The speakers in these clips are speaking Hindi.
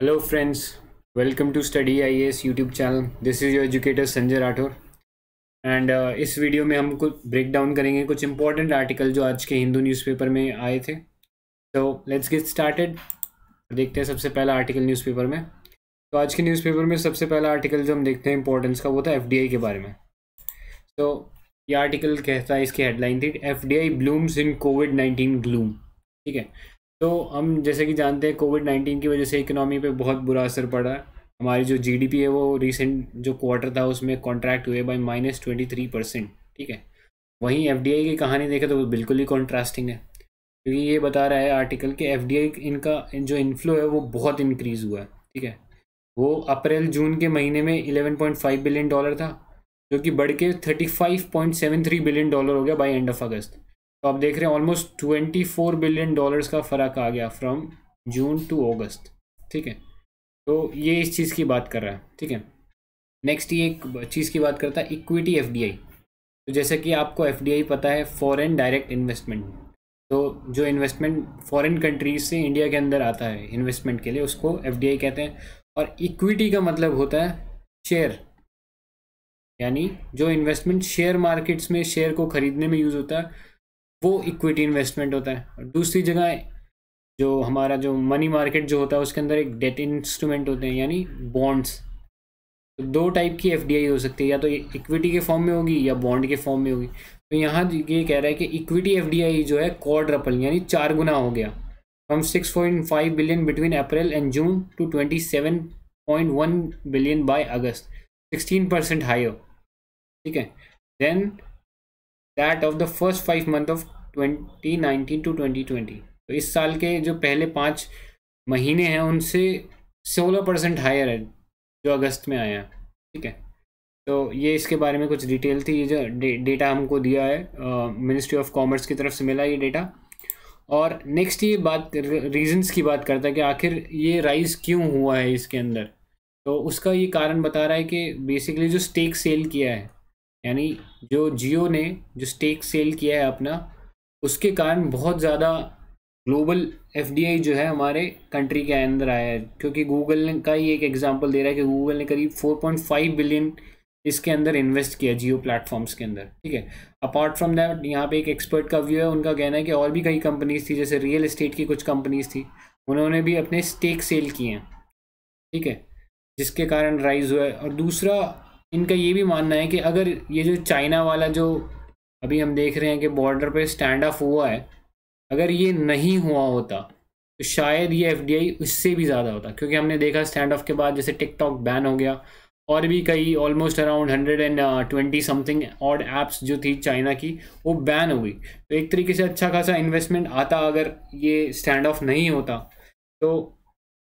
Hello friends, welcome to Study IAS YouTube channel. This is your educator Sanjay Rathore and इस वीडियो में हम कुछ ब्रेक डाउन करेंगे कुछ इंपॉर्टेंट आर्टिकल जो आज के हिंदू न्यूज़पेपर में आए थे। तो लेट्स गेट स्टार्टेड। देखते हैं सबसे पहला आर्टिकल न्यूज़पेपर में। तो आज के न्यूज़पेपर में सबसे पहला आर्टिकल जो हम देखते हैं इंपॉर्टेंस का वो था FDI के बारे में। तो ये आर्टिकल कहता है, इसकी हेडलाइन थी FDI ब्लूम्स इन कोविड-19 ग्लूम। ठीक है, तो हम जैसे कि जानते हैं कोविड-19 की वजह से इकोनॉमी पे बहुत बुरा असर पड़ा है। हमारी जो GDP है वो रिसेंट जो क्वार्टर था उसमें कॉन्ट्रैक्ट हुए बाय -23%। ठीक है, वहीं FDI की कहानी देखें तो वो बिल्कुल ही कॉन्ट्रास्टिंग है, क्योंकि ये बता रहा है आर्टिकल कि FDI इनका जो इन्फ्लो है वो बहुत इंक्रीज़ हुआ है। ठीक है, वो अप्रैल जून के महीने में $11.5 बिलियन था, जो कि बढ़ के $35.73 बिलियन हो गया बाय एंड ऑफ अगस्त। तो आप देख रहे हैं ऑलमोस्ट $24 बिलियन का फ़र्क आ गया फ्रॉम जून टू अगस्त। ठीक है, तो ये इस चीज़ की बात कर रहा है। ठीक है, नेक्स्ट ये एक चीज़ की बात करता है इक्विटी FDI। तो जैसे कि आपको FDI पता है, फॉरेन डायरेक्ट इन्वेस्टमेंट। तो जो इन्वेस्टमेंट फॉरेन कंट्रीज से इंडिया के अंदर आता है इन्वेस्टमेंट के लिए उसको FDI कहते हैं। और इक्विटी का मतलब होता है शेयर, यानी जो इन्वेस्टमेंट शेयर मार्केट्स में शेयर को खरीदने में यूज़ होता है वो इक्विटी इन्वेस्टमेंट होता है। और दूसरी जगह जो हमारा जो मनी मार्केट जो होता है उसके अंदर एक डेट इंस्ट्रूमेंट होते हैं, यानी बॉन्ड्स। तो दो टाइप की FDI हो सकती है, या तो इक्विटी के फॉर्म में होगी या बॉन्ड के फॉर्म में होगी। तो यहाँ ये कह रहा है कि इक्विटी FDI जो है क्वाड्रपल यानी 4 गुना हो गया, from 6.5 billion between April and June to 27.1 billion by August, 16% higher. ठीक है, then that of the first 5 month of 2019 to 2020। तो इस साल के जो पहले 5 महीने हैं उनसे 16% हायर है जो अगस्त में आया। ठीक है, तो ये इसके बारे में कुछ डिटेल थी। ये जो डेटा हमको दिया है मिनिस्ट्री ऑफ कॉमर्स की तरफ से मिला ये डेटा। और नेक्स्ट ये बात रीजंस की बात करता है कि आखिर ये राइज क्यों हुआ है इसके अंदर। तो उसका ये कारण बता रहा है कि बेसिकली जो स्टेक सेल किया है, यानी जो जियो ने जो स्टेक सेल किया है अपना, उसके कारण बहुत ज़्यादा ग्लोबल FDI जो है हमारे कंट्री के अंदर आया है। क्योंकि गूगल ने का ही एक एग्जांपल दे रहा है कि गूगल ने करीब 4.5 बिलियन इसके अंदर इन्वेस्ट किया जियो प्लेटफॉर्म्स के अंदर। ठीक है, अपार्ट फ्रॉम दैट यहाँ पे एक एक्सपर्ट का व्यू है, उनका कहना है कि और भी कई कंपनीज थी, जैसे रियल एस्टेट की कुछ कंपनीज थी, उन्होंने भी अपने स्टेक सेल किए हैं। ठीक है, जिसके कारण राइज हुआ है। और दूसरा इनका ये भी मानना है कि अगर ये जो चाइना वाला जो अभी हम देख रहे हैं कि बॉर्डर पे स्टैंड ऑफ हुआ है, अगर ये नहीं हुआ होता तो शायद ये FDI उससे भी ज़्यादा होता। क्योंकि हमने देखा स्टैंड ऑफ के बाद जैसे टिकटॉक बैन हो गया और भी कई almost around 120 something odd apps जो थी चाइना की वो बैन हो गई। तो एक तरीके से अच्छा खासा इन्वेस्टमेंट आता अगर ये स्टैंड ऑफ नहीं होता। तो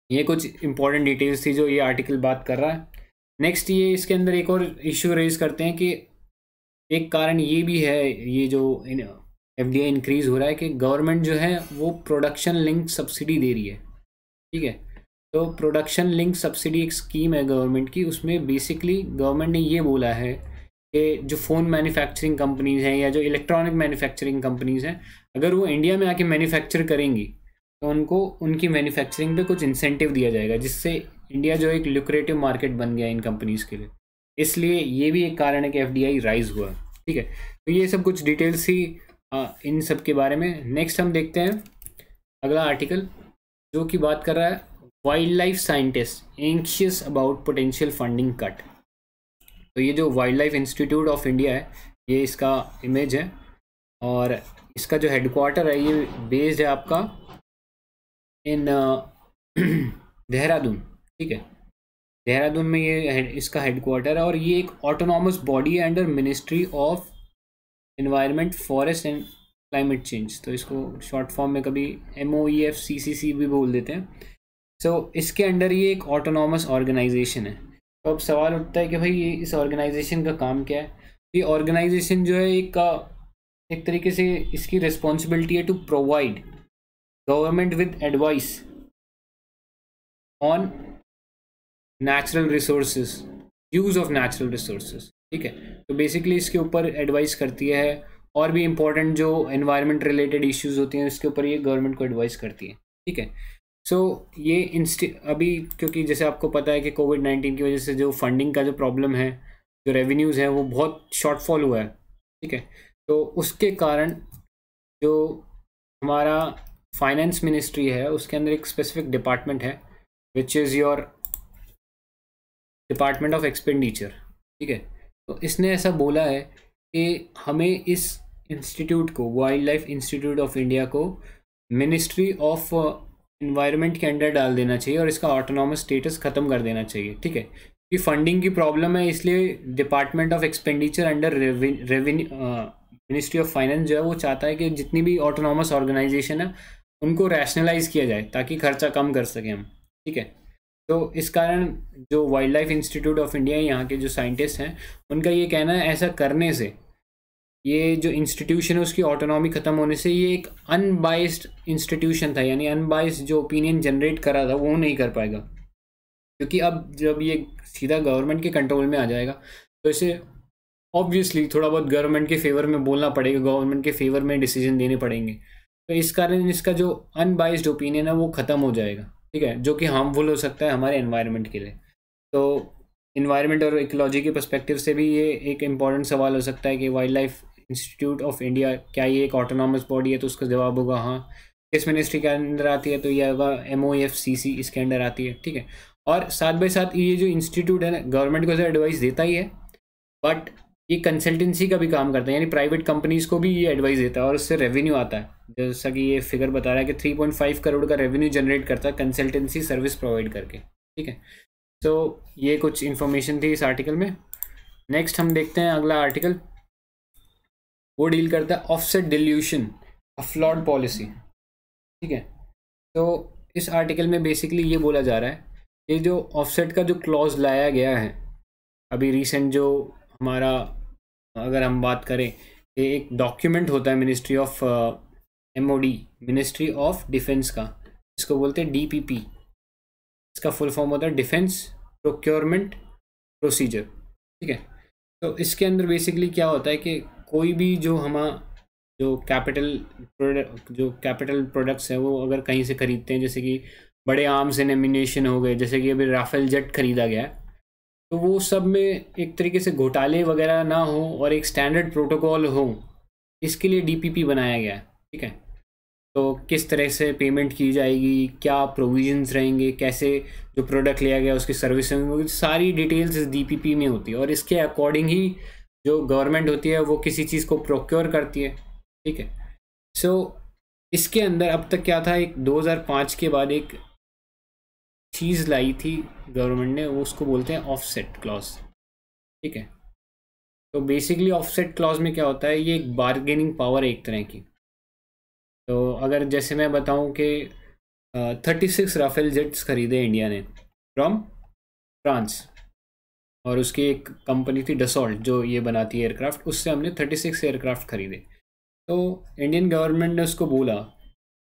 ये कुछ इंपॉर्टेंट डिटेल्स थी जो ये आर्टिकल बात कर रहा है। नेक्स्ट ये इसके अंदर एक और इश्यू रेज करते हैं कि एक कारण ये भी है, ये जो FDI इंक्रीज हो रहा है, कि गवर्नमेंट जो है वो प्रोडक्शन लिंक सब्सिडी दे रही है। ठीक है, तो प्रोडक्शन लिंक सब्सिडी एक स्कीम है गवर्नमेंट की, उसमें बेसिकली गवर्नमेंट ने ये बोला है कि जो फ़ोन मैन्युफैक्चरिंग कंपनीज़ हैं या जो इलेक्ट्रॉनिक मैन्युफैक्चरिंग कंपनीज़ हैं, अगर वो इंडिया में आके मैन्युफैक्चर करेंगी तो उनको उनकी मैन्युफैक्चरिंग पे कुछ इंसेंटिव दिया जाएगा, जिससे इंडिया जो एक लुक्रेटिव मार्केट बन गया इन कंपनीज़ के लिए। इसलिए ये भी एक कारण है कि FDI राइज हुआ। ठीक है, तो ये सब कुछ डिटेल्स थी इन सब के बारे में। नेक्स्ट हम देखते हैं अगला आर्टिकल जो कि बात कर रहा है wild life scientist anxious about potential funding cut. तो ये जो wild life institute of India है, ये इसका इमेज है और इसका जो हेडक्वार्टर है ये बेस्ड है आपका इन देहरादून। ठीक है, देहरादून में ये इसका हेडक्वार्टर है और ये एक ऑटोनॉमस बॉडी है under ministry of environment forest and climate change. तो इसको शॉर्ट फॉर्म में कभी MOEFCCC भी बोल देते हैं। सो इसके अंडर ये एक ऑटोनॉमस ऑर्गेनाइजेशन है। तो अब सवाल उठता है कि भाई ये इस ऑर्गेनाइजेशन का काम क्या है। ये ऑर्गेनाइजेशन जो है एक तरीके से इसकी रिस्पॉन्सिबिलिटी है to provide government with advice on natural resources, use of natural resources. ठीक है, तो बेसिकली इसके ऊपर एडवाइस करती है और भी इम्पोर्टेंट जो एनवायरनमेंट रिलेटेड इश्यूज होती हैं इसके ऊपर ये गवर्नमेंट को एडवाइस करती है। ठीक है, ये अभी क्योंकि जैसे आपको पता है कि कोविड-19 की वजह से जो फंडिंग का जो प्रॉब्लम है, जो रेवेन्यूज़ हैं वो बहुत शॉर्टफॉल हुआ है, ठीक है। तो उसके कारण जो हमारा फाइनेंस मिनिस्ट्री है उसके अंदर एक स्पेसिफिक डिपार्टमेंट है which is your department of expenditure, ठीक है। तो इसने ऐसा बोला है कि हमें इस इंस्टीट्यूट को, wild life institute of India को, मिनिस्ट्री ऑफ इन्वायरमेंट के अंडर डाल देना चाहिए और इसका ऑटोनॉमस स्टेटस ख़त्म कर देना चाहिए, ठीक है। कि फंडिंग की प्रॉब्लम है, इसलिए department of expenditure under revenue ministry of finance जो है वो चाहता है कि जितनी भी ऑटोनॉमस ऑर्गेनाइजेशन है उनको रैशनलाइज किया जाए ताकि खर्चा कम कर सकें हम, ठीक है। तो इस कारण जो wild life institute of India यहाँ के जो साइंटिस्ट हैं उनका ये कहना है ऐसा करने से ये जो इंस्टीट्यूशन है उसकी ऑटोनॉमी ख़त्म होने से ये एक अनबाइस्ड इंस्टीट्यूशन था, यानी अनबाइस्ड जो ओपिनियन जनरेट करा था वो नहीं कर पाएगा, क्योंकि अब जब ये सीधा गवर्नमेंट के कंट्रोल में आ जाएगा तो इसे ऑब्वियसली थोड़ा बहुत गवर्नमेंट के फेवर में बोलना पड़ेगा, गवर्नमेंट के फेवर में डिसीजन देने पड़ेंगे। तो इस कारण इसका जो अनबाइस्ड ओपिनियन है वो ख़त्म हो जाएगा, ठीक है, जो कि हार्मफुल हो सकता है हमारे एनवायरनमेंट के लिए। तो इन्वायरमेंट और इकोलॉजी के पर्सपेक्टिव से भी ये एक इम्पॉर्टेंट सवाल हो सकता है कि wild life institute of India क्या ये एक ऑटोनॉमस बॉडी है, तो उसका जवाब होगा हाँ। किस मिनिस्ट्री के अंदर आती है, तो ये होगा MOFCC इसके अंडर आती है, ठीक है। और साथ बाई साथ ये जो इंस्टीट्यूट है ना गवर्नमेंट को एडवाइस देता ही है, बट ये कंसल्टेंसी का भी काम करता है, यानी प्राइवेट कंपनीज को भी ये एडवाइस देता है और उससे रेवेन्यू आता है। जैसा कि ये फिगर बता रहा है कि 3.5 करोड़ का रेवेन्यू जनरेट करता है कंसल्टेंसी सर्विस प्रोवाइड करके, ठीक है। तो ये कुछ इन्फॉर्मेशन थी इस आर्टिकल में। नेक्स्ट हम देखते हैं अगला आर्टिकल, वो डील करता है offset dilution, a flawed policy, ठीक है। तो इस आर्टिकल में बेसिकली ये बोला जा रहा है कि जो ऑफसेट का जो क्लॉज लाया गया है अभी रिसेंट, जो हमारा अगर हम बात करें कि एक डॉक्यूमेंट होता है ministry of MOD, ministry of defence का, इसको बोलते हैं DPP, इसका फुल फॉर्म होता है डिफेंस प्रोक्योरमेंट प्रोसीजर, ठीक है। तो इसके अंदर बेसिकली क्या होता है कि कोई भी जो जो कैपिटल प्रोडक्ट्स हैं वो अगर कहीं से ख़रीदते हैं, जैसे कि बड़े आर्म्स एंड एम्यूनेशन हो गए, जैसे कि अभी राफेल जेट खरीदा गया है, तो वो सब में एक तरीके से घोटाले वगैरह ना हो और एक स्टैंडर्ड प्रोटोकॉल हो, इसके लिए DPP बनाया गया है, ठीक है। तो किस तरह से पेमेंट की जाएगी, क्या प्रोविजंस रहेंगे, कैसे जो प्रोडक्ट लिया गया उसकी सर्विसिंग होगी, सारी डिटेल्स इस DPP में होती है और इसके अकॉर्डिंग ही जो गवर्नमेंट होती है वो किसी चीज़ को प्रोक्योर करती है, ठीक है। सो इसके अंदर अब तक क्या था, एक 2005 के बाद एक चीज़ लाई थी गवर्नमेंट ने, वो उसको बोलते हैं ऑफसेट क्लॉज, ठीक है। तो बेसिकली ऑफसेट क्लॉज में क्या होता है, ये एक बार्गेनिंग पावर है एक तरह की। तो अगर जैसे मैं बताऊं कि 36 राफेल जेट्स खरीदे इंडिया ने फ्रॉम फ्रांस, और उसकी एक कंपनी थी डसॉल्ट जो ये बनाती है एयरक्राफ्ट, उससे हमने 36 एयरक्राफ्ट खरीदे। तो इंडियन गवर्नमेंट ने उसको बोला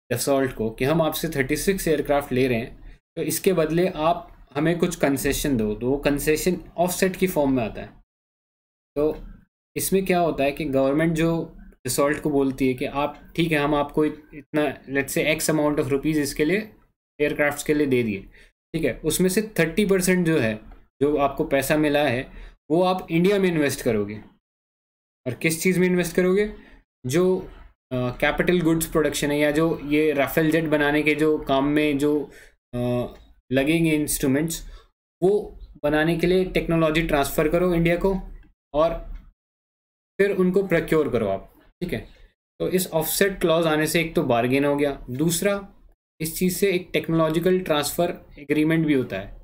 डसॉल्ट को कि हम आपसे 36 एयरक्राफ्ट ले रहे हैं, तो इसके बदले आप हमें कुछ कंसेशन दो। तो वो कंसेशन ऑफसेट की फॉर्म में आता है। तो इसमें क्या होता है कि गवर्नमेंट जो डसॉल्ट को बोलती है कि आप ठीक है, हम आपको इतना let's say X amount of rupees इसके लिए एयरक्राफ्ट्स के लिए दे दिए, ठीक है। उसमें से 30% जो है, जो आपको पैसा मिला है, वो आप इंडिया में इन्वेस्ट करोगे। और किस चीज़ में इन्वेस्ट करोगे, जो कैपिटल गुड्स प्रोडक्शन है, या जो ये राफेल जेट बनाने के जो काम में जो लगेंगे इंस्ट्रूमेंट्स, वो बनाने के लिए टेक्नोलॉजी ट्रांसफ़र करो इंडिया को और फिर उनको प्रोक्योर करो आप, ठीक है। तो इस ऑफसेट क्लॉज आने से एक तो बार्गेन हो गया, दूसरा इस चीज़ से एक टेक्नोलॉजिकल ट्रांसफ़र एग्रीमेंट भी होता है,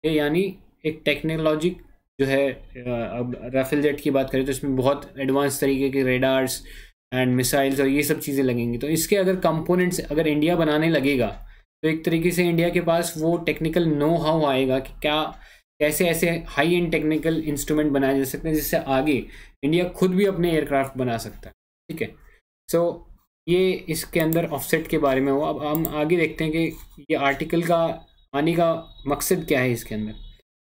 यानी एक टेक्नोलॉजी जो है, अब राफेल जेट की बात करें तो इसमें बहुत एडवांस तरीके के रेडार्स एंड मिसाइल्स और ये सब चीज़ें लगेंगी। तो इसके अगर कंपोनेंट्स अगर इंडिया बनाने लगेगा तो एक तरीके से इंडिया के पास वो टेक्निकल नो हाउ आएगा कि कैसे ऐसे हाई एंड टेक्निकल इंस्ट्रूमेंट बनाए जा सकते हैं जिससे आगे इंडिया खुद भी अपने एयरक्राफ्ट बना सकता है, ठीक है। सो ये इसके अंदर ऑफसेट के बारे में हुआ। अब हम आगे देखते हैं कि ये आर्टिकल का आने का मकसद क्या है इसके अंदर।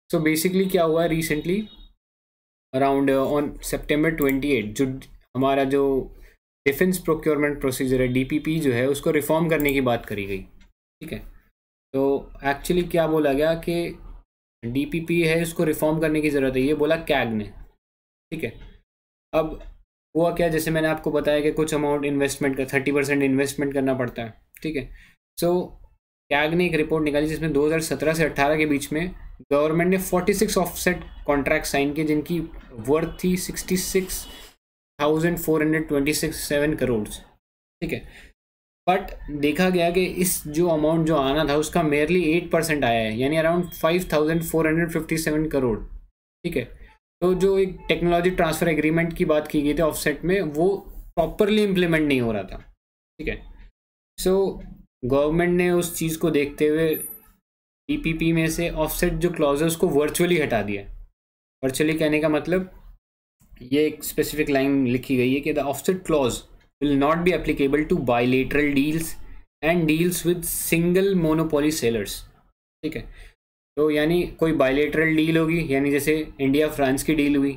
सो बेसिकली क्या हुआ रिसेंटली अराउंड ऑन September 28 जो हमारा जो डिफेंस प्रोक्योरमेंट प्रोसीजर है DPP जो है उसको रिफॉर्म करने की बात करी गई, ठीक है। तो एक्चुअली क्या बोला गया कि डीपीपी है, इसको रिफॉर्म करने की ज़रूरत है, ये बोला कैग ने। ठीक है, अब हुआ क्या, जैसे मैंने आपको बताया कि कुछ अमाउंट इन्वेस्टमेंट का 30% इन्वेस्टमेंट करना पड़ता है। ठीक है, सो कैग ने एक रिपोर्ट निकाली जिसमें 2017 से 18 के बीच में गवर्नमेंट ने 46 ऑफसेट कॉन्ट्रैक्ट साइन किए जिनकी वर्थ थी 66,426 करोड़। ठीक है, बट देखा गया कि इस जो अमाउंट जो आना था उसका मेयरली 8% आया है, यानी अराउंड 5,457 करोड़। ठीक है, तो जो एक टेक्नोलॉजी ट्रांसफ़र एग्रीमेंट की बात की गई थी ऑफसेट में, वो प्रॉपरली इम्प्लीमेंट नहीं हो रहा था। ठीक है, सो गवर्नमेंट ने उस चीज़ को देखते हुए डीपीपी में से ऑफसेट जो क्लॉज है उसको वर्चुअली हटा दिया। वर्चुअली कहने का मतलब, ये एक स्पेसिफिक लाइन लिखी गई है कि the offset clause will not be applicable to bilateral deals and deals with single monopoly sellers। ठीक है, तो यानी कोई बायलेटरल डील होगी, यानी जैसे इंडिया फ्रांस की डील हुई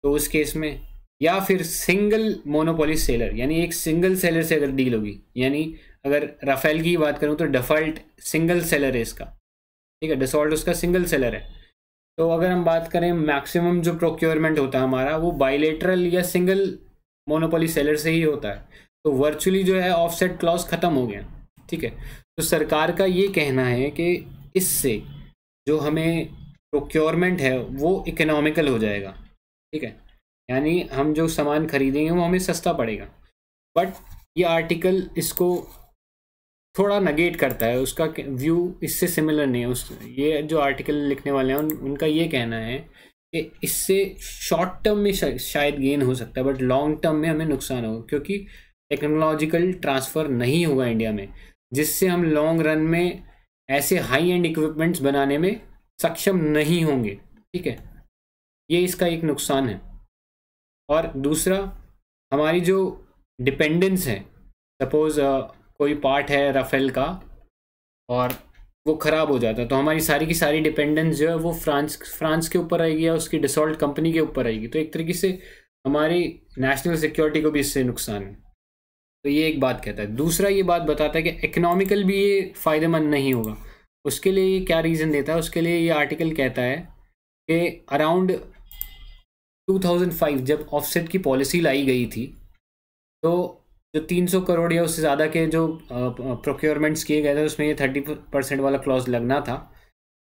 तो उस केस में, या फिर सिंगल मोनोपोली सेलर, यानी एक सिंगल सेलर से अगर डील होगी, यानी अगर राफेल की बात करूँ तो डफॉल्ट सिंगल सेलर है इसका। ठीक है, डसॉल्ट उसका सिंगल सेलर है। तो अगर हम बात करें मैक्सिमम जो प्रोक्योरमेंट होता है हमारा, वो बायलेटरल या सिंगल मोनोपोली सेलर से ही होता है। तो वर्चुअली जो है ऑफसेट क्लॉज ख़त्म हो गया। ठीक है, तो सरकार का ये कहना है कि इससे जो हमें प्रोक्योरमेंट है वो इकोनॉमिकल हो जाएगा। ठीक है, यानी हम जो सामान खरीदेंगे वो हमें सस्ता पड़ेगा। बट ये आर्टिकल इसको थोड़ा नेगेट करता है, उसका व्यू इससे सिमिलर नहीं है। ये जो आर्टिकल लिखने वाले हैं उनका ये कहना है कि इससे शॉर्ट टर्म में शायद गेन हो सकता है, बट लॉन्ग टर्म में हमें नुकसान होगा, क्योंकि टेक्नोलॉजिकल ट्रांसफ़र नहीं होगा इंडिया में, जिससे हम लॉन्ग रन में ऐसे हाई एंड इक्विपमेंट्स बनाने में सक्षम नहीं होंगे। ठीक है, ये इसका एक नुकसान है। और दूसरा, हमारी जो डिपेंडेंस है, सपोज़ कोई पार्ट है राफेल का और वो ख़राब हो जाता है, तो हमारी सारी की सारी डिपेंडेंस जो है वो फ्रांस के ऊपर आएगी या उसकी डिसॉल्ट कंपनी के ऊपर आएगी। तो एक तरीके से हमारी नेशनल सिक्योरिटी को भी इससे नुकसान है। तो ये एक बात कहता है। दूसरा ये बात बताता है कि इकोनॉमिकल भी ये फ़ायदेमंद नहीं होगा। उसके लिए ये क्या रीज़न देता है, उसके लिए ये आर्टिकल कहता है कि अराउंड 2005 जब ऑफसेट की पॉलिसी लाई गई थी, तो जो 300 करोड़ या उससे ज़्यादा के जो प्रोक्योरमेंट्स किए गए थे उसमें ये 30% वाला क्लॉज लगना था।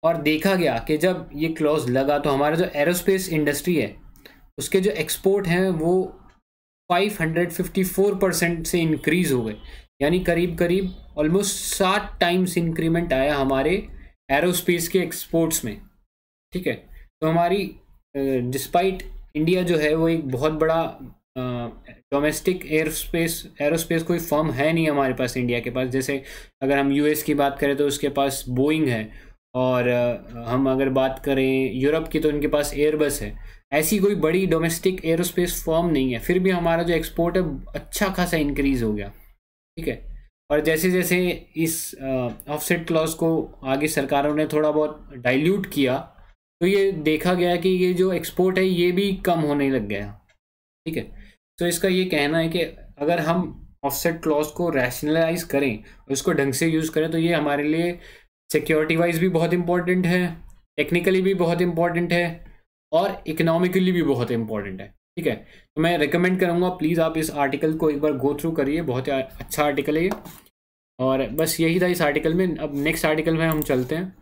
और देखा गया कि जब ये क्लॉज लगा तो हमारा जो एरोस्पेस इंडस्ट्री है उसके जो एक्सपोर्ट हैं वो 554% से इंक्रीज़ हो गए, यानी करीब करीब ऑलमोस्ट 60 टाइम्स इंक्रीमेंट आया हमारे एरोस्पेस के एक्सपोर्ट्स में। ठीक है, तो हमारी डिस्पाइट इंडिया जो है वो एक बहुत बड़ा डोमेस्टिक एरोस्पेस कोई फर्म है नहीं हमारे पास इंडिया के पास। जैसे अगर हम यूएस की बात करें तो उसके पास बोइंग है, और हम अगर बात करें यूरोप की तो उनके पास एयरबस है। ऐसी कोई बड़ी डोमेस्टिक एरोस्पेस फर्म नहीं है, फिर भी हमारा जो एक्सपोर्ट है अच्छा खासा इंक्रीज़ हो गया। ठीक है, और जैसे जैसे इस ऑफसेट क्लॉज को आगे सरकारों ने थोड़ा बहुत डाइल्यूट किया तो ये देखा गया कि ये जो एक्सपोर्ट है ये भी कम होने लग गया। ठीक है, तो इसका ये कहना है कि अगर हम ऑफसेट क्लॉज को रैशनलाइज करें और उसको ढंग से यूज़ करें तो ये हमारे लिए सिक्योरिटी वाइज भी बहुत इंपॉर्टेंट है, टेक्निकली भी बहुत इंपॉर्टेंट है, और इकोनॉमिकली भी बहुत इंपॉर्टेंट है। ठीक है, तो मैं रिकमेंड करूँगा प्लीज़ आप इस आर्टिकल को एक बार गो थ्रू करिए, बहुत ही अच्छा आर्टिकल है ये। और बस यही था इस आर्टिकल में। अब नेक्स्ट आर्टिकल में हम चलते हैं।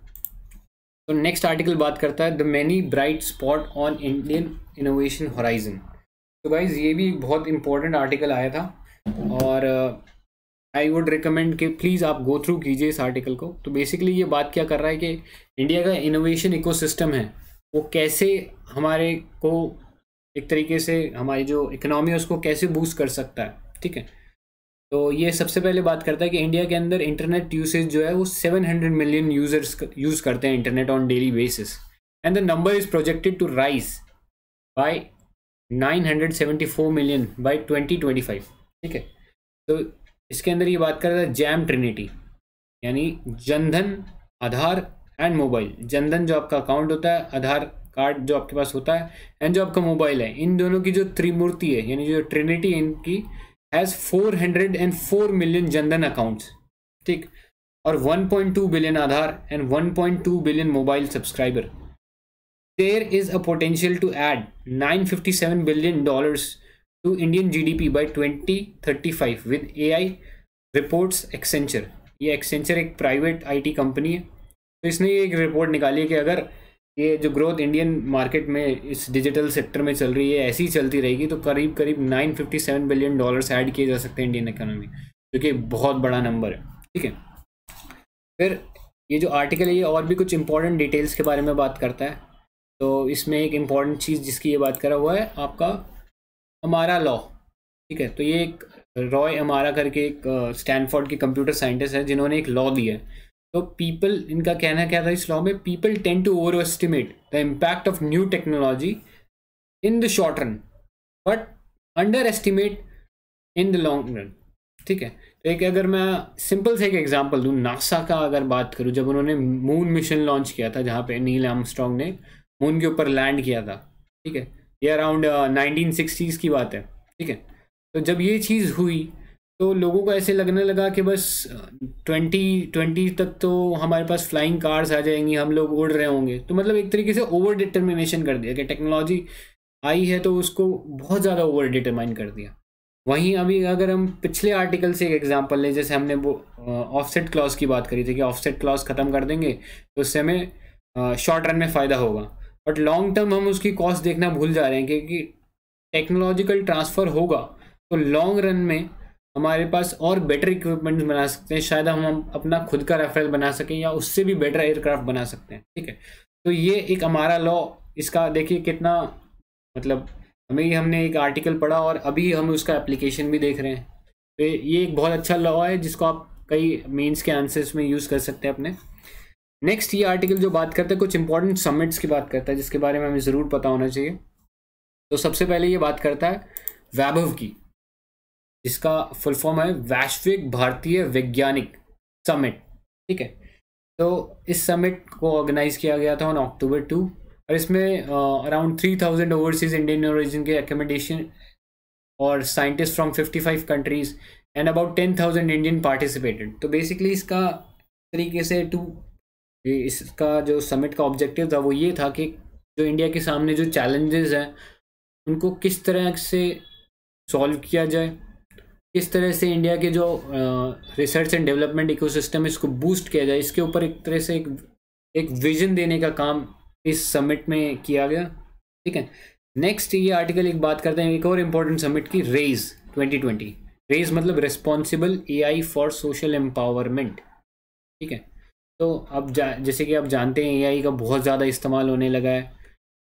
तो नेक्स्ट आर्टिकल बात करता है the many bright spot on Indian innovation horizon. तो गाइज ये भी बहुत इंपॉर्टेंट आर्टिकल आया था, और आई वुड रिकमेंड कि प्लीज़ आप गो थ्रू कीजिए इस आर्टिकल को। तो बेसिकली ये बात क्या कर रहा है कि इंडिया का इनोवेशन इकोसिस्टम है वो कैसे हमारे को एक तरीके से हमारी जो इकोनॉमी है उसको कैसे बूस्ट कर सकता है। ठीक है, तो ये सबसे पहले बात करता है कि इंडिया के अंदर इंटरनेट यूसेज जो है वो 700 मिलियन यूज़र्स यूज़ करते हैं internet on daily basis, and the number is projected to rise by 974 million by 2025। ठीक है, तो इसके अंदर ये बात करता है जैम ट्रिनिटी, यानी जनधन, आधार एंड मोबाइल। जनधन जो आपका अकाउंट होता है, आधार कार्ड जो आपके पास होता है, एंड जो आपका मोबाइल है, इन दोनों की जो त्रिमूर्ति है यानी जो ट्रिनिटी इनकी हैज़ 404 मिलियन जनधन अकाउंट्स। ठीक, और 1.2 billion Aadhaar and 1.2 billion mobile subscriber, there is a potential to add $957 billion to Indian GDP by 2035 with AI, reports Accenture। ये Accenture एक प्राइवेट IT कंपनी है, तो इसने ये एक रिपोर्ट निकाली है कि अगर ये जो ग्रोथ इंडियन मार्केट में इस डिजिटल सेक्टर में चल रही है ऐसी ही चलती रहेगी तो करीब करीब $957 बिलियन ऐड किए जा सकते हैं इंडियन इकोनॉमी, जो कि बहुत बड़ा नंबर है। ठीक है, फिर ये जो आर्टिकल है ये और भी कुछ इंपॉर्टेंट डिटेल्स के बारे में बात करता है। तो इसमें एक इम्पॉर्टेंट चीज़ जिसकी ये बात करा हुआ है आपका अमारा लॉ। ठीक है, तो ये एक रॉय अमारा करके एक स्टैनफोर्ड के कंप्यूटर साइंटिस्ट है जिन्होंने एक लॉ दिया है। तो पीपल, इनका कहना क्या था इस लॉ में, people tend to overestimate the impact of new technology in the short run but underestimate in the long run. ठीक है, तो एक अगर मैं सिंपल से एक एग्जांपल दूं, नासा का अगर बात करूं, जब उन्होंने मून मिशन लॉन्च किया था जहां पे नील आर्मस्ट्रॉन्ग ने मून के ऊपर लैंड किया था। ठीक है, ये अराउंड 1960s की बात है। ठीक है, तो जब ये चीज़ हुई तो लोगों को ऐसे लगने लगा कि बस 2020 तक तो हमारे पास फ्लाइंग कार्स आ जाएंगी, हम लोग उड़ रहे होंगे। तो मतलब एक तरीके से ओवर डिटर्मिनेशन कर दिया कि टेक्नोलॉजी आई है तो उसको बहुत ज़्यादा ओवर डिटरमाइन कर दिया। वहीं अभी अगर हम पिछले आर्टिकल से एक एग्जांपल लें, जैसे हमने वो ऑफसेट क्लॉज की बात करी थी कि ऑफसेट क्लॉज ख़त्म कर देंगे तो उससे हमें शॉर्ट रन में फ़ायदा होगा, बट लॉन्ग टर्म हम उसकी कॉस्ट देखना भूल जा रहे हैं क्योंकि टेक्नोलॉजिकल ट्रांसफ़र होगा तो लॉन्ग रन में हमारे पास और बेटर इक्विपमेंट्स बना सकते हैं, शायद हम अपना खुद का राफेल बना सकें या उससे भी बेटर एयरक्राफ्ट बना सकते हैं। ठीक है, तो ये एक हमारा लॉ, इसका देखिए कितना मतलब हमने एक आर्टिकल पढ़ा और अभी हम उसका एप्लीकेशन भी देख रहे हैं। तो ये एक बहुत अच्छा लॉ है जिसको आप कई मेंस के आंसर्स में यूज़ कर सकते हैं अपने। नेक्स्ट ये आर्टिकल जो बात करता है कुछ इंपॉर्टेंट समिट्स की बात करता है जिसके बारे में हमें ज़रूर पता होना चाहिए। तो सबसे पहले ये बात करता है वैभव की, जिसका फुल फॉर्म है वैश्विक भारतीय वैज्ञानिक समिट। ठीक है, तो इस समिट को ऑर्गेनाइज किया गया था ऑन October 2 और इसमें अराउंड 3000 ओवरसीज इंडियन ओरिजिन के एकोमोडेशन और scientist from 55 countries and about 10,000 Indian participated. तो बेसिकली इसका तरीके से इसका जो समिट का ऑब्जेक्टिव था वो ये था कि जो इंडिया के सामने जो चैलेंजेस हैं उनको किस तरह से सॉल्व किया जाए, किस तरह से इंडिया के जो रिसर्च एंड डेवलपमेंट इकोसिस्टम इसको बूस्ट किया जाए, इसके ऊपर एक तरह से एक विजन देने का काम इस समिट में किया गया। ठीक है, नेक्स्ट ये आर्टिकल एक बात करते हैं एक और इम्पोर्टेंट समिट की, रेज 2020। रेज मतलब responsible AI for social empowerment. ठीक है, तो अब जैसे कि आप जानते हैं AI का बहुत ज़्यादा इस्तेमाल होने लगा है,